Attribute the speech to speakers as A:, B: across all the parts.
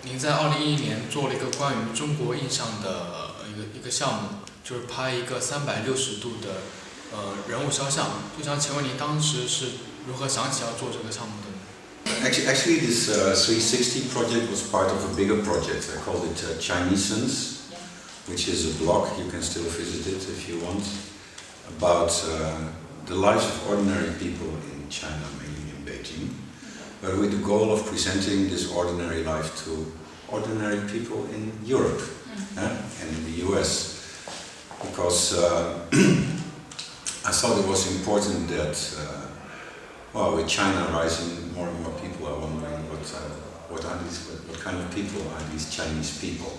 A: 您在2011年做了一个关于中国印象的一个项目，就是拍一个360度的人物肖像。就想请问您当时是如何想起要做这个项目的呢？
B: Actually, this 360 project was part of a bigger project. I called it Chinese, which is a blog. You can still visit it if you want. About the lives of ordinary people in China, mainly in Beijing, but with the goal of presenting this ordinary life to ordinary people in Europe and in the US. Because I thought it was important that, well, with China rising, more and more people are wondering what kind of people are these Chinese people.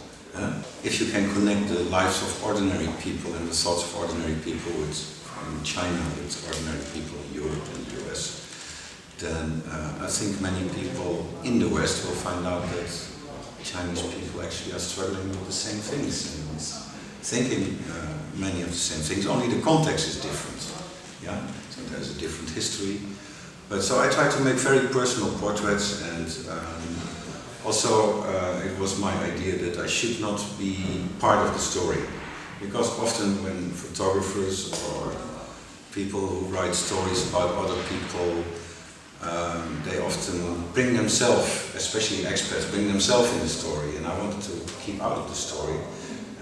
B: If you can connect the lives of ordinary people and the thoughts of ordinary people in China with ordinary people in Europe and the US, then I think many people in the West will find out that Chinese people actually are struggling with the same things and thinking many of the same things, only the context is different. Yeah, so there's a different history. But so I try to make very personal portraits, and also it was my idea that I should not be part of the story, because often when photographers or people who write stories about other people, they often bring themselves, especially expats, bring themselves in the story, and I wanted to keep out of the story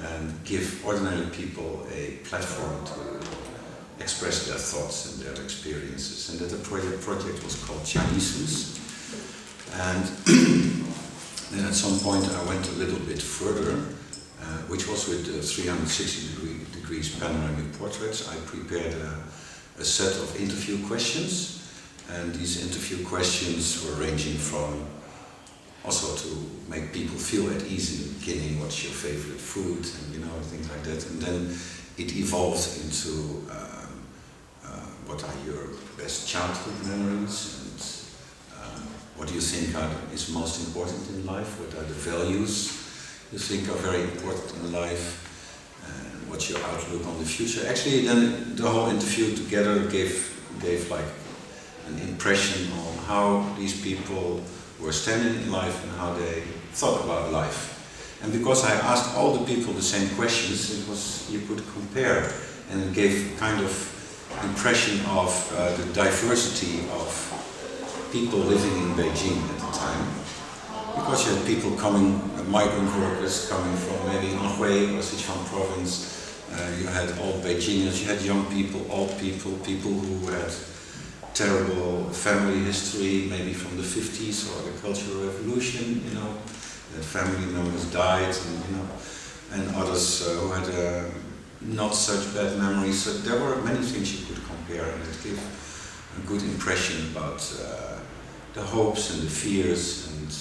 B: and give ordinary people a platform to express their thoughts and their experiences, and that the project was called Chinese. And then at some point I went a little bit further, which was with 360 degrees panoramic portraits. I prepared a set of interview questions, and these interview questions were ranging from also to make people feel at ease in the beginning, what's your favorite food, and things like that. And then it evolved into what are your best childhood memories, and what do you think is most important in life, what are the values you think are very important in life, and what's your outlook on the future. Actually, then the whole interview together gave like an impression on how these people were standing in life and how they thought about life. And because I asked all the people the same questions, you could compare, and it gave kind of impression of the diversity of people living in Beijing at the time. Because you had people coming, migrant workers coming from maybe Anhui or Sichuan province, you had old Beijingers, you had young people, old people, people who had terrible family history, maybe from the 50s or the Cultural Revolution, that family members died, and others who had not such bad memories. So there were many things you could compare, and it gave a good impression about the hopes and the fears and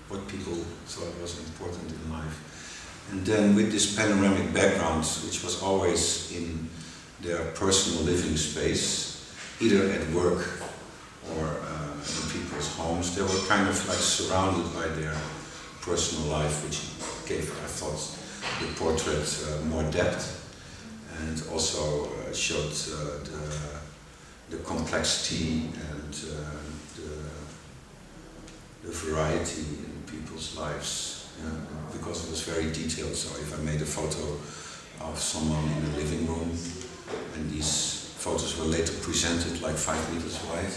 B: what people thought was important in life. And then with this panoramic background, which was always in their personal living space, either at work or in people's homes, they were kind of like surrounded by their personal life, which gave, I thought, the portrait more depth, and also showed the complexity and the variety in people's lives, because it was very detailed. So if I made a photo of someone in a living room, and these photos were later presented like 5 meters wide,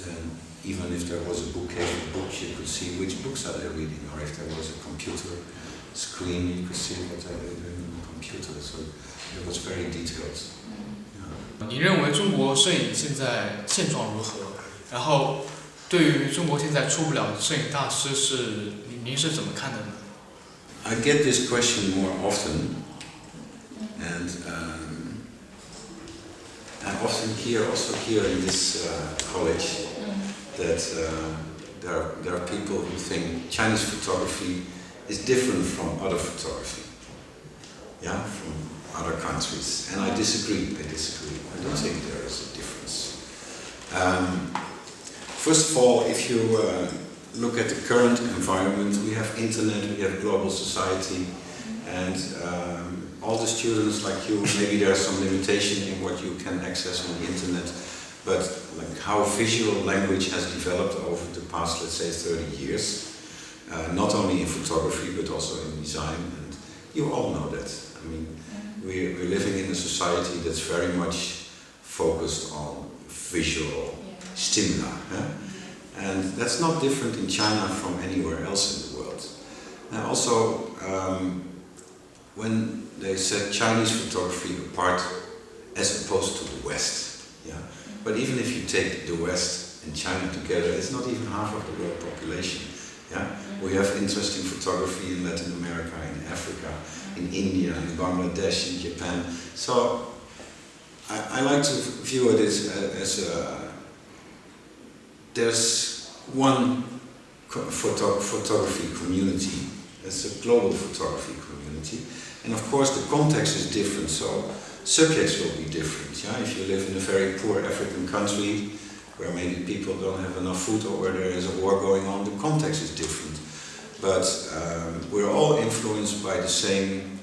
B: then even if there was a bookcase of books, you could see which books are they reading, or if there was a computer screen, you could see what they were doing on the computer. So it was very detailed.
A: 你认为中国摄影现在现状如何？然后对于中国现在出不了摄影大师您是怎么看的呢？
B: I get this question more often, and I often also hear in this college that there are people who think Chinese photography is different from other photography, from other countries, and I disagree. I don't think there is a difference. First of all, if you look at the current environment, we have internet, we have global society, and all the students like you, maybe there's some limitation in what you can access on the internet, but like how visual language has developed over the past, let's say, 30 years, not only in photography but also in design, and you all know that. I mean, we're living in a society that's very much focused on visual stimuli, and that's not different in China from anywhere else in the world. And also, when they set Chinese photography apart as opposed to the West, but even if you take the West and China together, it's not even half of the world population. We have interesting photography in Latin America, in Africa, in India, in Bangladesh, in Japan. So I like to view it as there's one photography community. It's a global photography community, and of course the context is different, so subjects will be different. If you live in a very poor African country where maybe people don't have enough food or where there is a war going on, the context is different. But we're all influenced by the same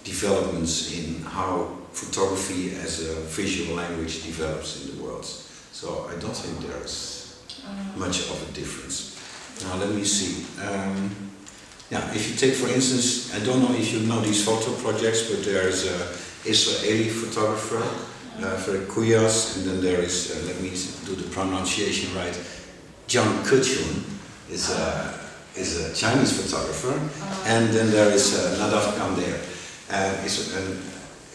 B: developments in how photography as a visual language develops in the world. So I don't think there's much of a difference. Now let me see. If you take, for instance, I don't know if you know these photo projects, but there is an Israeli photographer, Kuyas, and then there is, let me do the pronunciation right, Jiang Kechun is a Chinese photographer, and then there is Nadav Kander, is an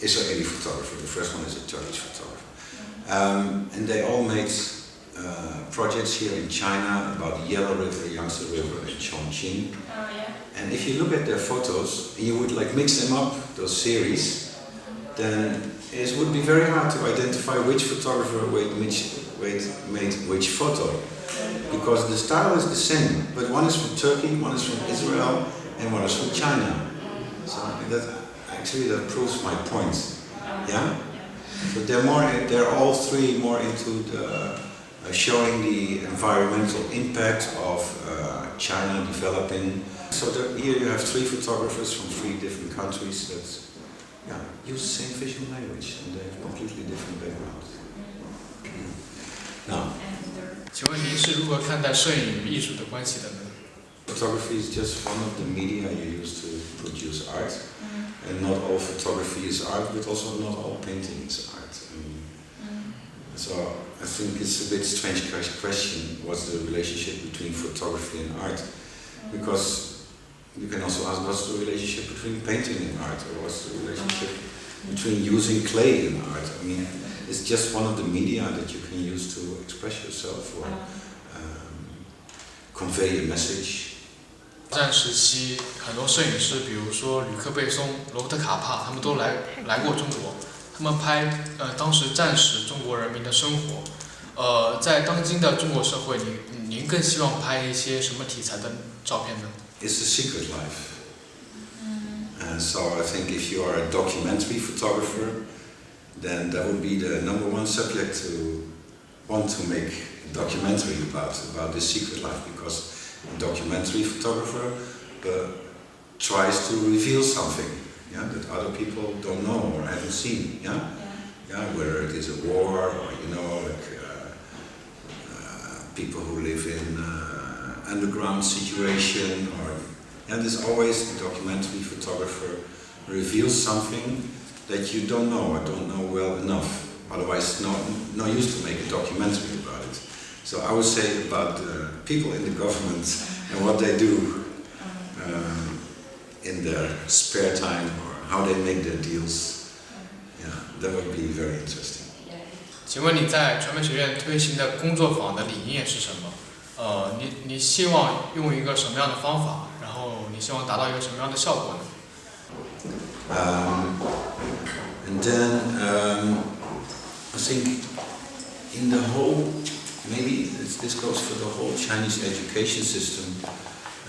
B: Israeli photographer. The first one is a Turkish photographer. And they all made projects here in China about the Yellow River, Yangtze River, and Chongqing. And if you look at their photos, and you would like mix them up, those series, then it would be very hard to identify which photographer made which photo, because the style is the same, but one is from Turkey, one is from Israel, and one is from China. So that proves my point. So they're all three more into the showing the environmental impact of China developing. So here you have three photographers from three different countries that use the same visual language, and they have completely different backgrounds. Now,
A: 请问您是如何看待摄影与艺术的关系的呢？
B: photography is just one of the media you use to produce art, and not all photography is art, but also not all painting is art. So I think it's a bit strange question, what's the relationship between photography and art? Because you can also ask, what's the relationship between painting and art, or what's the relationship between using clay and art? I mean, it's just one of the media that you can use to express yourself or convey a message.
A: 战时期，很多摄影师，比如说吕克贝松、罗伯特卡帕，他们都来过中国。他们拍当时战时中国人民的生活。在当今的中国社会，您更希望拍一些什么题材的照片呢？
B: It's a secret life. And so I think if you are a documentary photographer, then that would be the number one subject to want to make a documentary about this secret life, because a documentary photographer tries to reveal something that other people don't know or haven't seen. Whether it is a war or people who live in underground situation, or there's always the documentary photographer reveals something that you don't know or don't know well enough. Otherwise, no use to make a documentary about it. So I would say about the people in the government and what they do in their spare time, or how they make their deals. That would be very interesting.
A: 请问你在传媒学院推行的工作坊的理念是什么？你希望用一个什么样的方法？然后你希望达到一个什么样的效果呢？
B: And then I think in the whole, maybe this goes for the whole Chinese education system,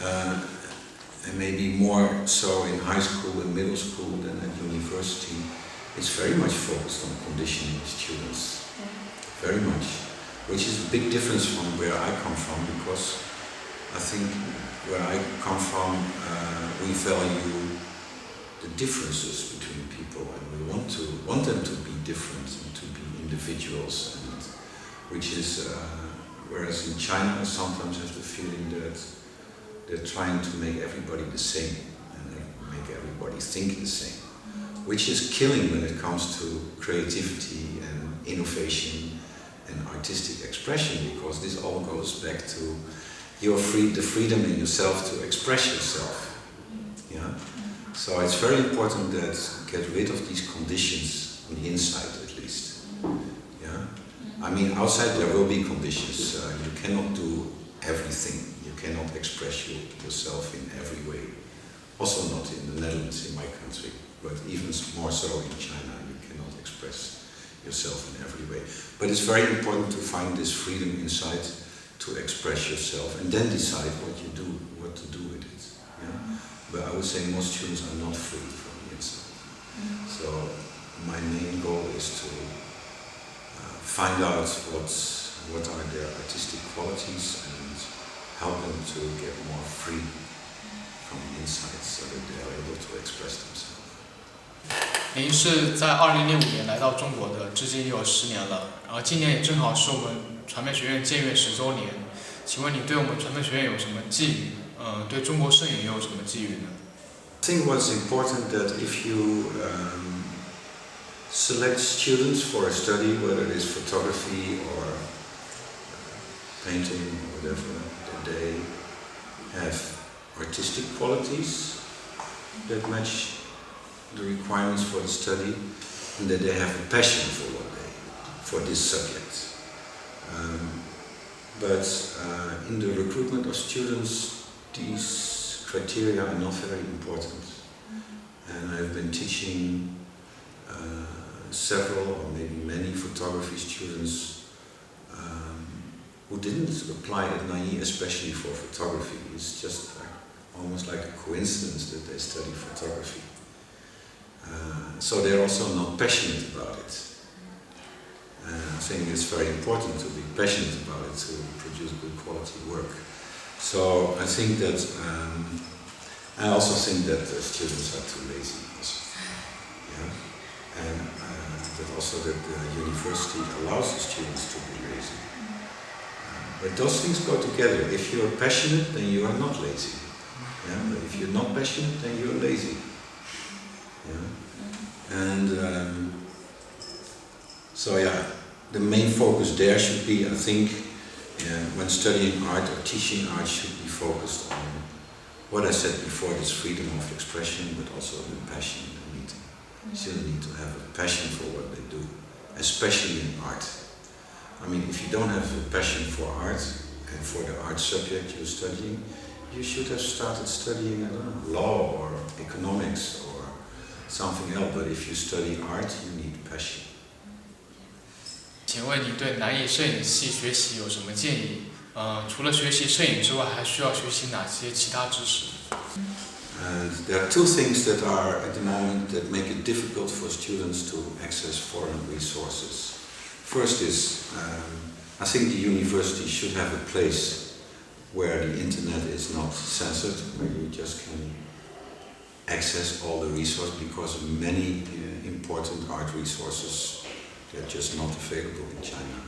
B: and maybe more so in high school and middle school than at university. It's very much focused on conditioning students, very much, which is a big difference from where I come from, because I think where I come from we value the differences between people, and we want them to be different and to be individuals, and which is whereas in China I sometimes have the feeling that They're trying to make everybody the same and make everybody think the same, which is killing when it comes to creativity and innovation and artistic expression, because this all goes back to the freedom in yourself to express yourself. Yeah? So it's very important that get rid of these conditions on the inside, at least. Yeah? I mean, outside there will be conditions. You cannot do everything. You cannot express yourself in every way. Also not in the Netherlands, in my country, but even more so in China. You cannot express yourself in every way. But it's very important to find this freedom inside to express yourself and then decide what you do, what to do with it. Yeah? But I would say most students are not free from the inside. So my main goal is to find out what are their artistic qualities and help them to get more free from the inside so that they are able to express themselves.
A: 您是在2005年来到中国的，至今有10年了。然后今年也正好是我们传媒学院建院10周年。请问你对我们传媒学院有什么寄语？对中国摄影又有什么寄语呢？
B: I think what's important that if you select students for a study, whether it is photography or painting or whatever, that they have artistic qualities that match the requirements for the study, and that they have a passion for this subject. But in the recruitment of students, these criteria are not very important. And I've been teaching several or maybe many photography students who didn't apply at Nanjing especially for photography. It's just almost like a coincidence that they study photography. So they're also not passionate about it. I think it's very important to be passionate about it to produce good quality work. So I think that I also think that the students are too lazy. Also. Yeah? And that also that the university allows the students to be lazy. But those things go together. If you're passionate, then you are not lazy. Yeah? But if you're not passionate, then you're lazy. Yeah? And so yeah, the main focus there should be, I think, when studying art or teaching art, should be focused on what I said before, this freedom of expression, but also the passion in the meeting. Students need to have a passion for what they do, especially in art. I mean, if you don't have a passion for art and for the art subject you're studying, you should have started studying, I don't know, law or economics or something else. But if you study art, you need passion.
A: 请问你对南艺摄影系学习有什么建议？除了学习摄影之外，还需要学习哪些其他知识？
B: And there are two things that are at the moment that make it difficult for students to access foreign resources. First is, I think the university should have a place where the internet is not censored, where you just can access all the resources, because many important art resources they're just not available in China,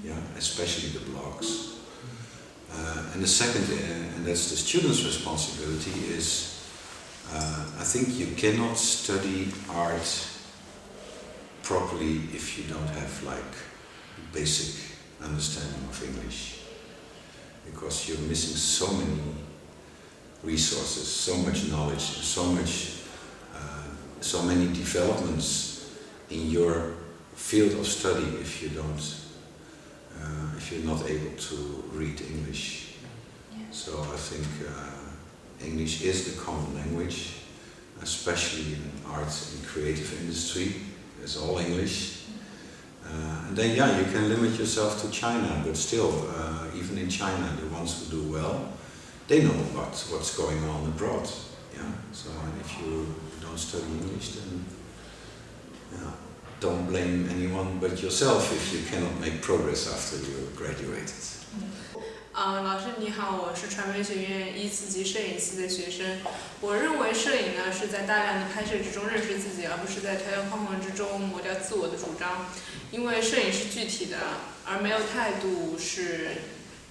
B: yeah, especially the blogs. And the second, and that's the student's responsibility, is I think you cannot study art properly if you don't have like basic understanding of English, because you're missing so many resources, so much knowledge, so many developments in your field of study if you don't, if you're not able to read English. So I think English is the common language, especially in art and creative industry. It's all English. And then yeah, you can limit yourself to China, but still, even in China, the ones who do well, they know about what's going on abroad. Yeah. So if you don't study English, then yeah, don't blame anyone but yourself if you cannot make progress after you graduated.
C: 老师你好，我是传媒学院14级摄影系的学生。我认为摄影呢是在大量的拍摄之中认识自己，而不是在条条框框之中磨掉自我的主张。因为摄影是具体的，而没有态度是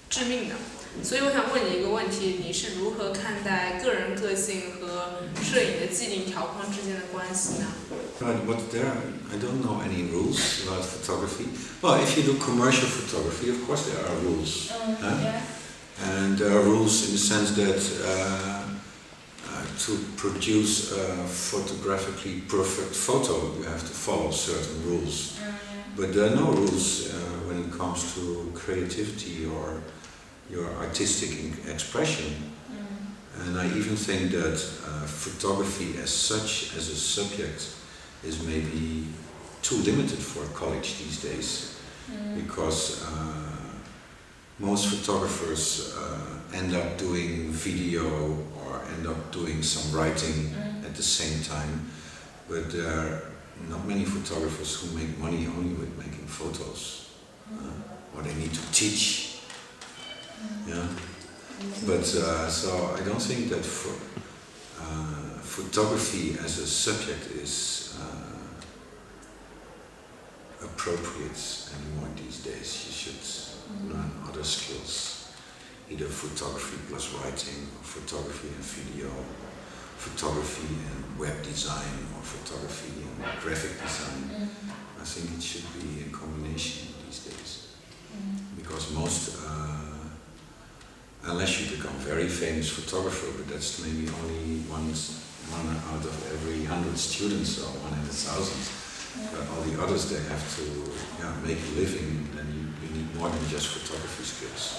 C: 致命的。所以我想问你一个问题，你是如何看待个人个性和摄影的既定条框之间的关系呢？
B: But there, I don't know any rules about photography. Well, if you do commercial photography, of course there are rules.
D: Yeah.
B: And there are rules in the sense that to produce a photographically perfect photo, you have to follow certain rules. But there are no rules when it comes to creativity or your artistic expression. And I even think that photography as such, as a subject, is maybe too limited for a college these days. Because most photographers end up doing video or end up doing some writing at the same time. But there are not many photographers who make money only with making photos. Or they need to teach. Yeah. But so I don't think that photography as a subject is appropriate anymore these days. You should learn other skills, either photography plus writing, or photography and video, photography and web design, or photography and graphic design. I think it should be a combination these days, because most unless you become very famous photographer, but that's maybe only one out of every 100 students or 1 in 1,000. But all the others, they have to make a living, and then you need more than just photography skills.